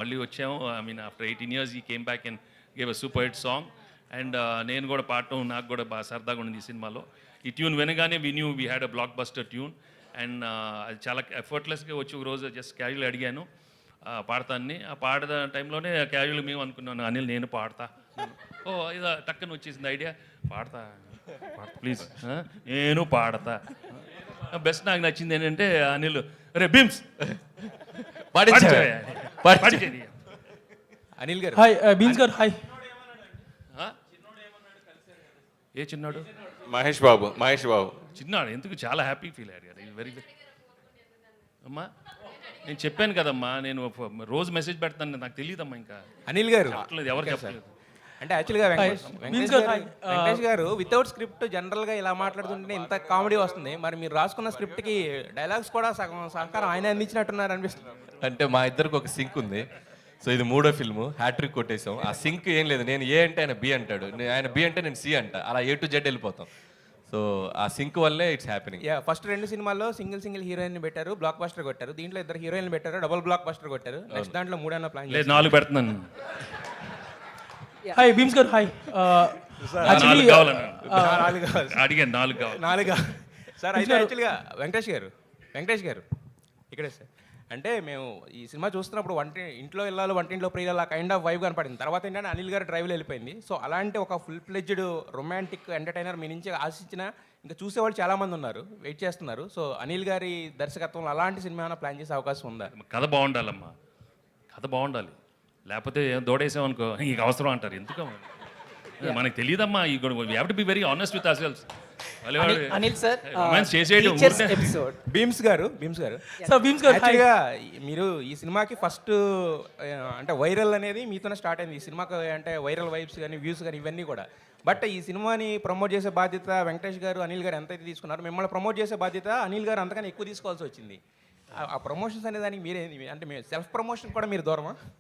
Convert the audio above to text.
మళ్ళీ వచ్చాము. I mean after 18 years ఈ came back and gave a super hit song. And నేను కూడా పాడటం నాకు కూడా బాగా సరదాగా ఉండింది ఈ సినిమాలో. ఈ ట్యూన్ వినగానే we had a block buster tune. And అది చాలా ఎఫర్ట్లెస్గా వచ్చి ఒక రోజు జస్ట్ క్యాజువల్ అడిగాను పాడతాన్ని. ఆ పాడే టైంలోనే క్యాజువల్ మేము అనుకున్నాను, అనిల్ నేను పాడతా. ఓ ఇదో టక్కన వచ్చేసింది ఐడియా, పాడతా ప్లీజ్, నేను పాడతా. బెస్ట్ నాకు నచ్చింది ఏంటంటే అనిల్, రే బిమ్స్ అనిల్ గారు హాయ్ బీన్స్ గారు హాయ్. ఏ చిన్నాడు? మహేష్ బాబు చిన్నాడు ఎందుకు చాలా హ్యాపీ ఫీల్ అయ్యాడు కదా. వెరీ గుడ్ అమ్మా. నేను చెప్పాను కదమ్మా, నేను రోజు మెసేజ్ పెడతాను, నాకు తెలియదమ్మా. ఇంకా అనిల్ గారు చెప్పలేదు, ఎవరు చెప్పలేదు. అంటే యాక్చువల్గా వెంకటేష్ గారు వితౌట్ స్క్రిప్ట్ జనరల్గా ఇలా మాట్లాడుతుంటే ఇంత కామెడీ వస్తుంది. మరి మీరు రాసుకున్న స్క్రిప్ట్కి డైలాగ్స్ కూడా సగం సహకారం ఆయన అందించినట్టున్నారు అనిపిస్తుంది. అంటే మా ఇద్దరికి ఒక సింక్ ఉంది. సో ఇది 3వ ఫిల్ము, హ్యాట్రిక్ కొట్టేసాం. ఆ సింక్ ఏం లేదు, నేను ఏ అంటే ఆయన బి అంటాడు, ఆయన బి అంటే నేను సి అంట, అలా A to Z వెళ్ళిపోతాం. సో ఆ సింక్ వల్లే ఇట్స్ హ్యాపెనింగ్. ఫస్ట్ 2 సినిమాల్లో సింగిల్ హీరోయిన్ పెట్టారు, బ్లాక్ బస్టర్ కొట్టారు. దీంట్లో 2 హీరోయిన్లు పెట్టారు, డబుల్ బ్లాక్ బస్టర్ కొట్టారు. నెక్స్ట్ దాంట్లో 3 ప్లాన్ లేదు, 4 పెడుతున్నాను. హాయ్ బీన్స్ గారు హాయ్. నాలుగు కావాలన్నా అడిగాను, 4 కావాలి. 4 సార్. అయితే యాక్చువల్గా వెంకటేష్ గారు ఇక్కడే సార్. అంటే మేము ఈ సినిమా చూస్తున్నప్పుడు ఇంట్లో వెళ్ళాలి, వంటింట్లో ప్రియులు కైండ్ ఆఫ్ వైబ్ కనపడింది. తర్వాత ఏంటంటే అనిల్ గారు డ్రైవ్లో వెళ్ళిపోయింది. సో అలాంటి ఒక ఫుల్ ఫ్లెడ్జ్డ్ రొమాంటిక్ ఎంటర్టైనర్ మీ నుంచి ఆశించిన ఇంకా చూసేవాళ్ళు చాలామంది ఉన్నారు, వెయిట్ చేస్తున్నారు. సో అనిల్ గారి దర్శకత్వంలో అలాంటి సినిమా ఏమైనా ప్లాన్ చేసే అవకాశం ఉందా? కథ బాగుండాలమ్మా, కథ బాగుండాలి. లేకపోతే దోడేసామనుకో ఇంక అవసరం అంటారు. ఎందుకమ్మా మనకు తెలియదమ్మా. ఈ we have to be very honest with our selves. Anil sir చేసేయడం ఎపిసోడ్ భీమ్స్ గారు సార్ బీన్స్ గారు హాయ్. యాక్చువల్గా మీరు ఈ సినిమాకి ఫస్ట్ అంటే వైరల్ అనేది మీతోనే స్టార్ట్ అయింది. ఈ సినిమాకి అంటే వైరల్ వైబ్స్ కానీ వ్యూస్ కానీ ఇవన్నీ కూడా. బట్ ఈ సినిమాని ప్రమోట్ చేసే బాధ్యత వెంకటేష్ గారు, అనిల్ గారు ఎంతైతే తీసుకున్నారు, మిమ్మల్ని ప్రమోట్ చేసే బాధ్యత అనిల్ గారు అంతకన్నా ఎక్కువ తీసుకోవాల్సి వచ్చింది. ఆ ప్రమోషన్స్ అనే దానికి మీరేంది అంటే మీ సెల్ఫ్ ప్రమోషన్ కూడా మీరు దూరమా?